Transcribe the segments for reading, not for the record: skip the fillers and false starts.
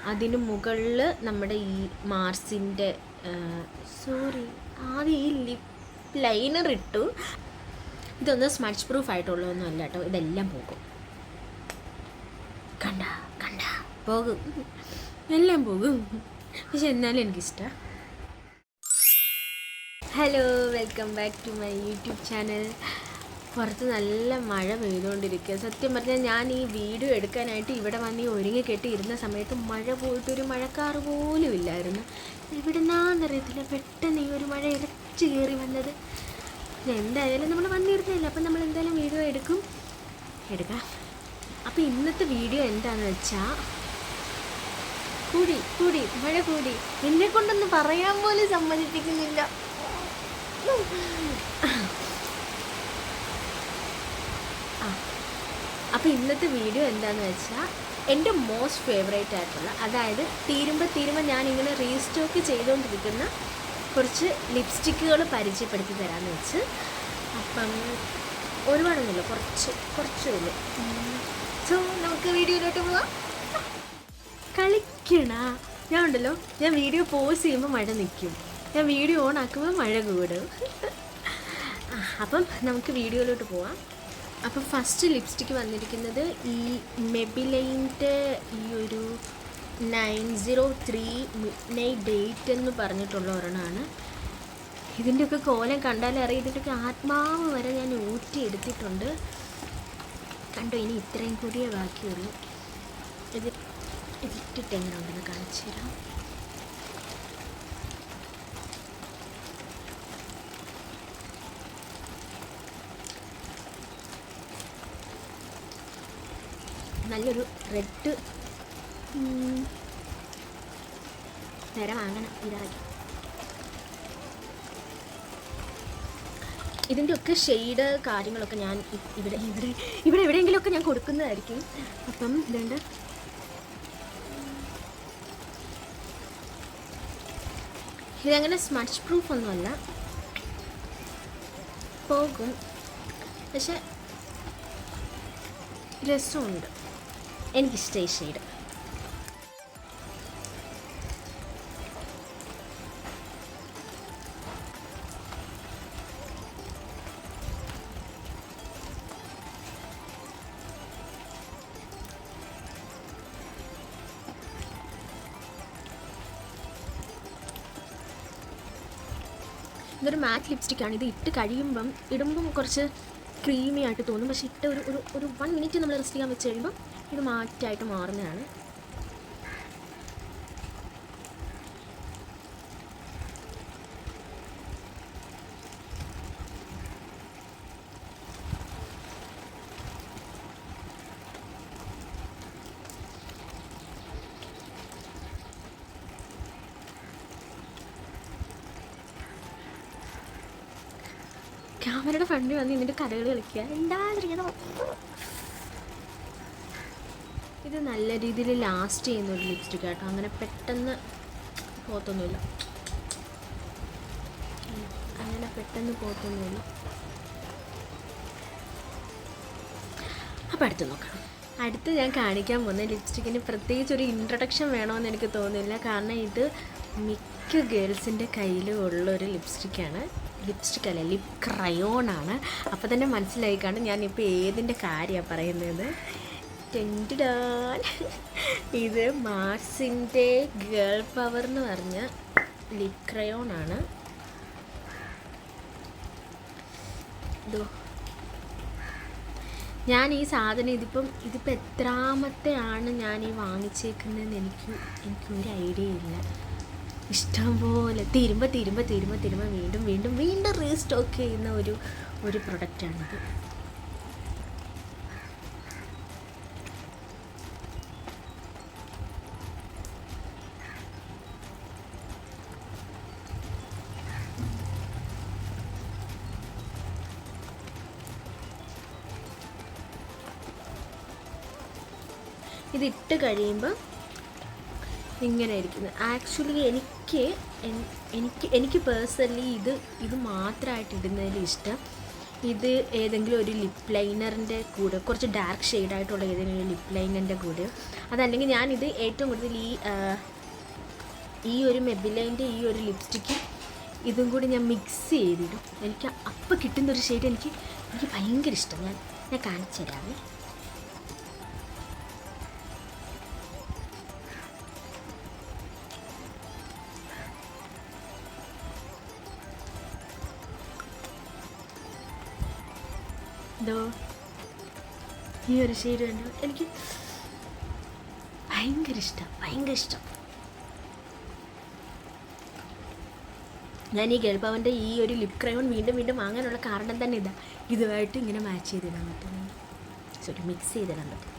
അതിന് മുകളിൽ നമ്മുടെ ഈ മാർസിൻ്റെ ആദ്യം ഈ ലിപ് ലൈനർ ഇട്ടു. ഇതൊന്നും സ്മച്ച് പ്രൂഫ് ആയിട്ടുള്ളതൊന്നും അല്ല കേട്ടോ, ഇതെല്ലാം പോകും. കണ്ട പോകും, എല്ലാം പോകും. പക്ഷെ എന്നാലും എനിക്കിഷ്ടമാണ്. Hello, welcome back to my YouTube channel. പുറത്ത് നല്ല മഴ പെയ്തുകൊണ്ടിരിക്കുക. സത്യം പറഞ്ഞാൽ ഞാൻ ഈ വീഡിയോ എടുക്കാനായിട്ട് ഇവിടെ വന്ന് ഈ ഒരുങ്ങി കെട്ടി ഇരുന്ന സമയത്ത് മഴ പോയിട്ടൊരു മഴക്കാറ് പോലും ഇല്ലായിരുന്നു. എവിടുന്നാന്നറിയത്തില്ല, പെട്ടെന്ന് ഈ ഒരു മഴ ഇരച്ചു കയറി വന്നത്. എന്തായാലും നമ്മൾ വന്നിരുന്നില്ല, അപ്പം നമ്മൾ എന്തായാലും വീഡിയോ എടുക്കാം. അപ്പോൾ ഇന്നത്തെ വീഡിയോ എന്താണെന്ന് വെച്ചാൽ, മഴ കൂടി, എന്നെ കൊണ്ടൊന്ന് പറയാൻ പോലും സമ്മതിപ്പിക്കുന്നില്ല. അപ്പോൾ ഇന്നത്തെ വീഡിയോ എന്താണെന്ന് വെച്ചാൽ, എൻ്റെ മോസ്റ്റ് ഫേവറേറ്റ് ആയിട്ടുള്ള, അതായത് തീരുമ്പോൾ ഞാനിങ്ങനെ റീസ്റ്റോക്ക് ചെയ്തുകൊണ്ടിരിക്കുന്ന കുറച്ച് ലിപ്സ്റ്റിക്കുകൾ പരിചയപ്പെടുത്തി തരാമെന്ന് വെച്ച്. അപ്പം ഒരുപാടൊന്നുമില്ല, കുറച്ചുള്ളൂ. സോ നമുക്ക് വീഡിയോയിലോട്ട് പോവാം. ഞാൻ വീഡിയോ പോസ് ചെയ്യുമ്പോൾ മഴ നിൽക്കും, ഞാൻ വീഡിയോ ഓൺ ആക്കുമ്പോൾ മഴ കൂടും. അപ്പം നമുക്ക് വീഡിയോയിലോട്ട് പോവാം. അപ്പം ഫസ്റ്റ് ലിപ്സ്റ്റിക്ക് വന്നിരിക്കുന്നത് ഈ മെബിലൈൻ്റെ ഈ ഒരു 903 മിഡ്നൈറ്റ് ഡേറ്റ് എന്ന് പറഞ്ഞിട്ടുള്ള ഒരെണ്ണമാണ്. ഇതിൻ്റെയൊക്കെ കോലം കണ്ടാലേ അറിയാം, ഇതിൻ്റെയൊക്കെ ആത്മാവ് വരെ ഞാൻ ഊറ്റിയെടുത്തിട്ടുണ്ട്. കണ്ടോ, ഇനി ഇത്രയും കൂടിയേ ബാക്കിയുള്ളൂ. ഇതിട്ടിട്ട് എങ്ങനെ ഉണ്ടെന്ന് കാണിച്ചു തരാം. നല്ലൊരു റെഡ് നേരെ വാങ്ങണം, ഇതറിയാം. ഇതിൻ്റെയൊക്കെ ഷെയ്ഡ് കാര്യങ്ങളൊക്കെ ഞാൻ ഇവിടെ എവിടെയെങ്കിലുമൊക്കെ ഞാൻ കൊടുക്കുന്നതായിരിക്കും. അപ്പം ഇതുണ്ട്, ഇതങ്ങനെ സ്മച്ച് പ്രൂഫ് ഒന്നുമല്ല, പോകും, പക്ഷെ രസമുണ്ട്. എനിക്കിഷ്ടം ഈ ഷെയ്ഡ്. ഇതൊരു മാറ്റ് ലിപ്സ്റ്റിക്കാണ്. ഇത് ഇട്ട് കഴിയുമ്പം ഇടുമ്പം കുറച്ച് ക്രീമി ആയിട്ട് തോന്നും, പക്ഷെ ഇട്ട് ഒരു 1 മിനിറ്റ് നമ്മൾ റെസ്റ്റ് ചെയ്യാൻ വെച്ച് കഴിയുമ്പം ഇത് മാറ്റായിട്ട് മാറുന്നതാണ്. ക്യാമറയുടെ ഫ്രണ്ടിൽ വന്ന് എന്നിട്ട് കഥകൾ കളിക്കുക, എന്താ അറിയണം. ഇത് നല്ല രീതിയിൽ ലാസ്റ്റ് ചെയ്യുന്ന ഒരു ലിപ്സ്റ്റിക് ആട്ടോ, അങ്ങനെ പെട്ടെന്ന് പോത്തൊന്നുമില്ല. അപ്പം അടുത്ത് നോക്കാം. അടുത്ത് ഞാൻ കാണിക്കാൻ പോകുന്ന ലിപ്സ്റ്റിക്കിന് പ്രത്യേകിച്ച് ഒരു ഇൻട്രൊഡക്ഷൻ വേണമെന്ന് എനിക്ക് തോന്നുന്നില്ല, കാരണം ഇത് മിക്ക ഗേൾസിൻ്റെ കയ്യിലും ഉള്ളൊരു ലിപ്സ്റ്റിക്കല്ല, ലിപ് ക്രയോണാണ്. അപ്പോൾ തന്നെ മനസ്സിലായി കാണും ഞാനിപ്പോൾ ഏതിൻ്റെ കാര്യമാണ് പറയുന്നത്. ഇത് മാർസിൻ്റെ ഗേൾ പവർ എന്ന് പറഞ്ഞ ലിപ് ക്രയോണാണ്. ഞാൻ ഈ സാധനം ഇതിപ്പോൾ എത്രാമത്തെ ആണ് ഞാൻ ഈ വാങ്ങിച്ചേക്കുന്നതെന്ന് എനിക്കൊരു ഐഡിയ ഇല്ല. ഇഷ്ടം പോലെ തീരുമ്പോൾ വീണ്ടും റീസ്റ്റോക്ക് ചെയ്യുന്ന ഒരു പ്രൊഡക്റ്റാണിത്. ഇതിട്ട് കഴിയുമ്പോൾ ഇങ്ങനെ ഇരിക്കുന്നത്. ആക്ച്വലി എനിക്ക് പേഴ്സണലി ഇത് മാത്രമായിട്ട് ഇടുന്നതിൽ ഇഷ്ടം. ഇത് ഏതെങ്കിലും ഒരു ലിപ്പ് ലൈനറിൻ്റെ കൂടെ കുറച്ച് ഡാർക്ക് ഷെയ്ഡായിട്ടുള്ള ഏതെങ്കിലും ഒരു ലിപ്പ് ലൈനറിൻ്റെ കൂടെ, അതല്ലെങ്കിൽ ഞാനിത് ഏറ്റവും കൂടുതൽ ഈ ഒരു മെബിലൈൻ്റെ ഈ ഒരു ലിപ്സ്റ്റിക്ക് ഇതും കൂടി ഞാൻ മിക്സ് ചെയ്തിടും. എനിക്ക് അപ്പം കിട്ടുന്നൊരു ഷെയ്ഡ് എനിക്ക് ഭയങ്കര ഇഷ്ടം. ഞാൻ കാണിച്ചു തരാമേ. ഇതോ ഈ ഒരു ഷെയ്ഡ് കണ്ടോ, എനിക്ക് ഭയങ്കര ഇഷ്ടം. ഞാൻ ഈ ഗേൾപവൻ്റെ ഈ ഒരു ലിപ് ക്രയോൺ വീണ്ടും വാങ്ങാനുള്ള കാരണം തന്നെ ഇതാ, ഇതുമായിട്ട് ഇങ്ങനെ മാച്ച് ചെയ്തിടാൻ പറ്റും, സോറി മിക്സ് ചെയ്തിടാൻ പറ്റും.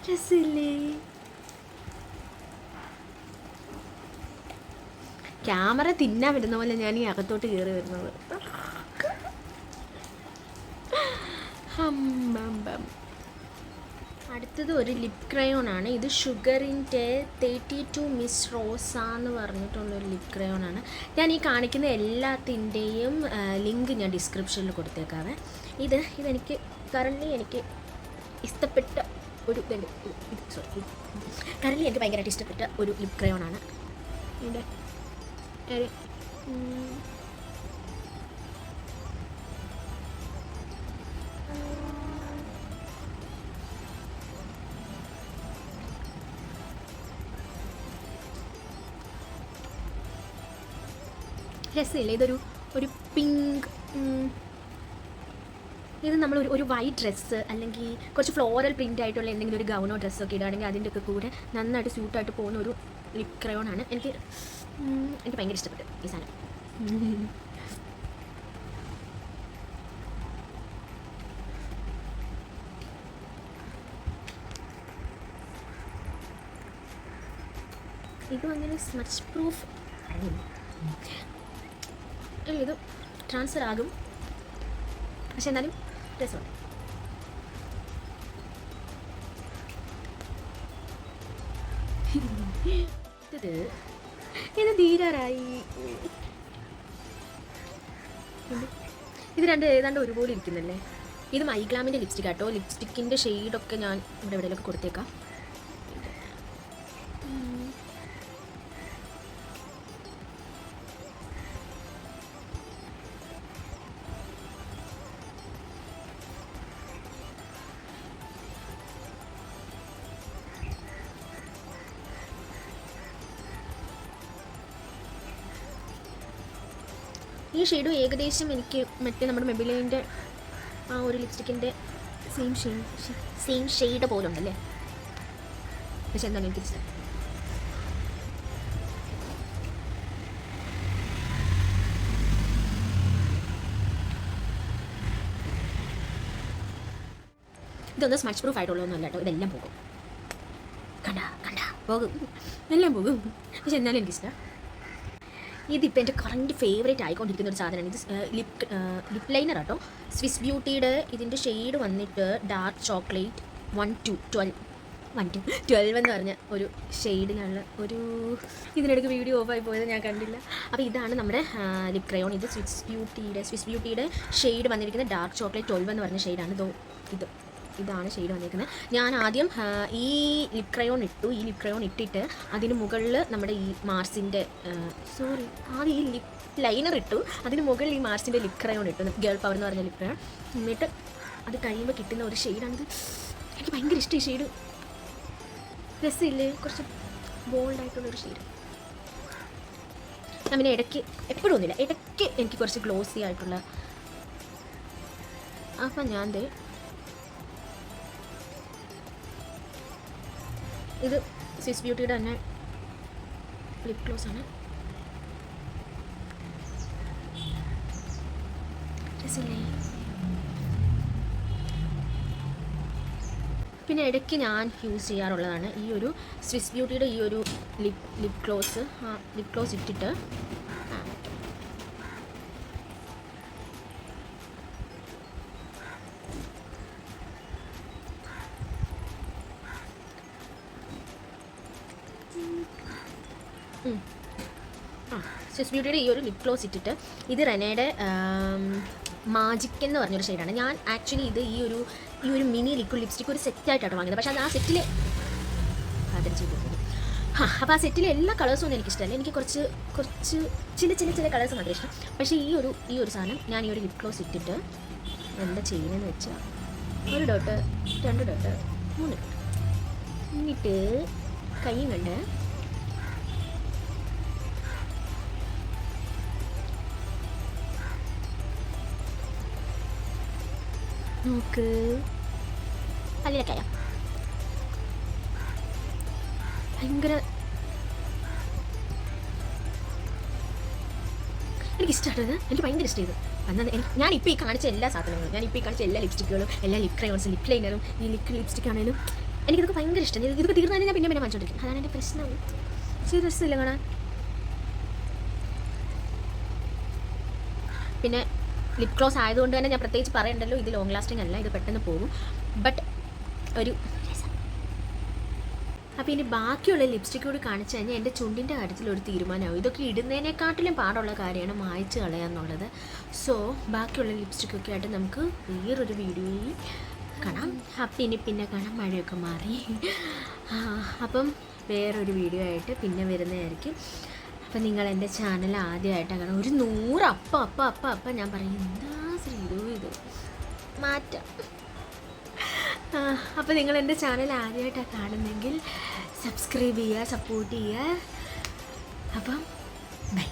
രസമില്ലേ? ക്യാമറ തിന്നാൻ വരുന്ന പോലെ ഞാൻ ഈ അകത്തോട്ട് കയറി വരുന്നത്. അടുത്തത് ഒരു ലിപ് ക്രയോൺ ആണ്. ഇത് ഷുഗറിൻ്റെ 32 മിസ് റോസ എന്ന് പറഞ്ഞിട്ടുള്ളൊരു ലിപ് ക്രയോൺ ആണ്. ഞാൻ ഈ കാണിക്കുന്ന എല്ലാത്തിൻ്റെയും ലിങ്ക് ഞാൻ ഡിസ്ക്രിപ്ഷനിൽ കൊടുത്തേക്കാവേ. ഇതെനിക്ക് എനിക്ക് ഇഷ്ടപ്പെട്ട ഒരു കറൻലി എനിക്ക് ഭയങ്കരമായിട്ട് ഇഷ്ടപ്പെട്ട ഒരു ലിപ് ക്രയോൺ ആണ്. ഇതിൻ്റെ രസമില്ല. ഒരു പിങ്ക്, ഇത് നമ്മൾ ഒരു വൈറ്റ് ഡ്രസ്സ് അല്ലെങ്കിൽ കുറച്ച് ഫ്ലോറൽ പ്രിൻ്റ് ആയിട്ടുള്ള എന്തെങ്കിലും ഒരു ഗൗണോ ഡ്രസ്സൊക്കെ ഇടുകയാണെങ്കിൽ അതിൻ്റെ ഒക്കെ കൂടെ നന്നായിട്ട് സ്യൂട്ടായിട്ട് പോകുന്ന ഒരു ലിപ് ക്രയോൺ ആണ്. എനിക്ക് ഭയങ്കര ഇഷ്ടപ്പെട്ടു ഈ സാധനം. ഇത് അങ്ങനെ സ്മച്ച് പ്രൂഫ് ഇത് ട്രാൻസ്ഫർ ആകും, പക്ഷെ എന്നാലും രസമുണ്ട്. ഇത് തീരാറായി. ഇത് ഏതാണ്ട് ഒരുപോലെ ഇരിക്കുന്നല്ലേ. ഇത് മൈഗ്ലാമിൻ്റെ ലിപ്സ്റ്റിക് ആട്ടോ. ലിപ്സ്റ്റിക്കിൻ്റെ ഷെയ്ഡൊക്കെ ഞാൻ ഇവിടെ എവിടെയൊക്കെ കൊടുത്തേക്കാം. ഈ ഷെയ്ഡും ഏകദേശം എനിക്ക് മറ്റേ നമ്മുടെ മെബിലൈൻ്റെ ആ ഒരു ലിപ്സ്റ്റിക്കിൻ്റെ സെയിം ഷെയ്ഡ് പോലെ ഉണ്ടല്ലേ, പക്ഷെ എന്താണ് എനിക്കിഷ്ടം. ഇതൊന്നും സ്മച്ച് പ്രൂഫ് ആയിട്ടുള്ളതൊന്നും അല്ല കേട്ടോ. ഇതെല്ലാം പോകും, കണ്ട പോകും, എല്ലാം പോകും, പക്ഷെ എന്നാലും എനിക്കിഷ്ടം. ഇതിപ്പോൾ എൻ്റെ കറണ്ട് ഫേവറേറ്റ് ആയിക്കൊണ്ടിരിക്കുന്ന ഒരു സാധനമാണ്. ഇത് ലിപ്പ് ലൈനർ കേട്ടോ. സ്വിസ് ബ്യൂട്ടിയുടെ ഇതിൻ്റെ ഷെയ്ഡ് വന്നിട്ട് ഡാർക്ക് ചോക്ലേറ്റ് 12 എന്ന് പറഞ്ഞ ഒരു ഷെയ്ഡിലുള്ള ഒരു, ഇതിനിടയ്ക്ക് വീഡിയോ ഓഫായി പോയത് ഞാൻ കണ്ടില്ല. അപ്പോൾ ഇതാണ് നമ്മുടെ ലിപ് ക്രയോൺ. ഇത് സ്വിസ് ബ്യൂട്ടിയുടെ ഷെയ്ഡ് വന്നിരിക്കുന്നത് ഡാർക്ക് ചോക്ലേറ്റ് 12 എന്ന് പറഞ്ഞ ഷെയ്ഡാണ്. ഇതാണ് ഷെയ്ഡ് വന്നിരിക്കുന്നത്. ഞാൻ ആദ്യം ഈ ലിപ് ക്രയോൺ ഇട്ടിട്ട് അതിന് മുകളിൽ നമ്മുടെ ഈ മാർസിൻ്റെ ആദ്യം ഈ ലിപ് ലൈനർ ഇട്ടു, അതിന് മുകളിൽ ഈ മാർസിൻ്റെ ലിപ് ക്രയോൺ ഇട്ടു, ഗേൾ പവർ എന്ന് പറഞ്ഞ ലിപ് ക്രയോൺ. എന്നിട്ട് അത് കഴിയുമ്പോൾ കിട്ടുന്ന ഒരു ഷെയ്ഡാണിത്. എനിക്ക് ഭയങ്കര ഇഷ്ടം ഈ ഷെയ്ഡ്. രസമില്ലേ? കുറച്ച് ബോൾഡായിട്ടുള്ളൊരു ഷെയ്ഡ്. ഞാൻ പിന്നെ എപ്പോഴും ഒന്നുമില്ല, ഇടയ്ക്ക് എനിക്ക് കുറച്ച് ഗ്ലോസി ആയിട്ടുള്ള. അപ്പം ഞാൻ ഇത് സ്വിസ് ബ്യൂട്ടിയുടെ തന്നെ ലിപ് ഗ്ലോസ് ആണ്. പിന്നെ ഇടയ്ക്ക് ഞാൻ യൂസ് ചെയ്യാറുള്ളതാണ് ഈ ഒരു സ്വിസ് ബ്യൂട്ടിയുടെ ഈ ഒരു ലിപ് ഗ്ലോസ് ഇട്ടിട്ട് സ്വിസ് ബ്യൂട്ടിയുടെ ഈ ഒരു ലിപ് ഗ്ലോസ് ഇട്ടിട്ട് ഇത് റെനയുടെ മാജിക് എന്ന് പറഞ്ഞൊരു ഷെയ്ഡാണ്. ഞാൻ ആക്ച്വലി ഇത് ഈ ഒരു മിനി ലിക്വിഡ് ലിപ്സ്റ്റിക് ഒരു സെറ്റായിട്ടാണ് വാങ്ങിയത്. പക്ഷേ അത് ആ സെറ്റിൽ അപ്പോൾ ആ സെറ്റിലെ എല്ലാ കളേഴ്സും ഒന്നും എനിക്കിഷ്ടമല്ല. എനിക്ക് കുറച്ച് ചില കളേഴ്സ് മാത്രമേ ഇഷ്ടം. പക്ഷേ ഈ ഒരു സാധനം ഞാൻ ഈ ഒരു ലിപ് ഗ്ലോസ് ഇട്ടിട്ട് എന്താ ചെയ്യുന്നതെന്ന് വെച്ചാൽ 1 ഡോട്ട് 2 ഡോട്ട് 3 ഡോട്ട് എന്നിട്ട് കൈയും കണ്ട് നോക്ക് പല്ലിലൊക്കെയാ ഭയങ്കര എനിക്കിഷ്ടമായിട്ടത്. എനിക്ക് ഭയങ്കര ഇഷ്ടമായത് എന്നാൽ ഞാനിപ്പോൾ ഈ കാണിച്ച എല്ലാ സാധനങ്ങളും, ഞാനിപ്പോൾ ഈ കാണിച്ച എല്ലാ ലിപ്സ്റ്റിക്കുകളും, എല്ലാ ലിപ് ക്രയോൺസും, ലിപ് ലൈനറും, ഈ ലിക്വിഡ് ലിപ്സ്റ്റിക് ആണെങ്കിലും എനിക്കിതൊക്കെ ഭയങ്കര ഇഷ്ടം. ഇതൊക്കെ തീർന്നാലും ഞാൻ പിന്നെ വാങ്ങിച്ചോണ്ടിരിക്കും. അതാണ് എൻ്റെ പ്രശ്നം. സീരിയസ് ഇല്ല കാണാൻ. പിന്നെ ലിപ് ഗ്ലോസ് ആയതുകൊണ്ട് തന്നെ ഞാൻ പ്രത്യേകിച്ച് പറയണ്ടല്ലോ, ഇത് ലോങ് ലാസ്റ്റിംഗ് അല്ല, ഇത് പെട്ടെന്ന് പോകും. ബട്ട് ഒരു അപ്പോൾ ഇനി ബാക്കിയുള്ള ലിപ്സ്റ്റിക് കൂടി കാണിച്ചു കഴിഞ്ഞാൽ എൻ്റെ ചുണ്ടിൻ്റെ കാര്യത്തിൽ ഒരു തീരുമാനമാവും. ഇതൊക്കെ ഇടുന്നതിനെക്കാട്ടിലും പാടുള്ള കാര്യമാണ് മായ്ച്ച് കളയാന്നുള്ളത്. സോ ബാക്കിയുള്ള ലിപ്സ്റ്റിക്കൊക്കെ ആയിട്ട് നമുക്ക് വേറൊരു വീഡിയോയിൽ കാണാം. അപ്പം ഇനി പിന്നെ കാണാം. മഴയൊക്കെ മാറി. അപ്പം വേറൊരു വീഡിയോ ആയിട്ട് പിന്നെ വരുന്നതായിരിക്കും. അപ്പം നിങ്ങൾ എൻ്റെ ചാനൽ ആദ്യമായിട്ടാണ് കാണാം. ഒരു 100 അപ്പം ഞാൻ പറയും എന്താ ശ്രീതു ഇത് മാറ്റാം. അപ്പോൾ നിങ്ങൾ എൻ്റെ ചാനൽ ആദ്യമായിട്ടാണ് കാണുന്നെങ്കിൽ സബ്സ്ക്രൈബ് ചെയ്യുക, സപ്പോർട്ട് ചെയ്യുക. അപ്പം ബൈ.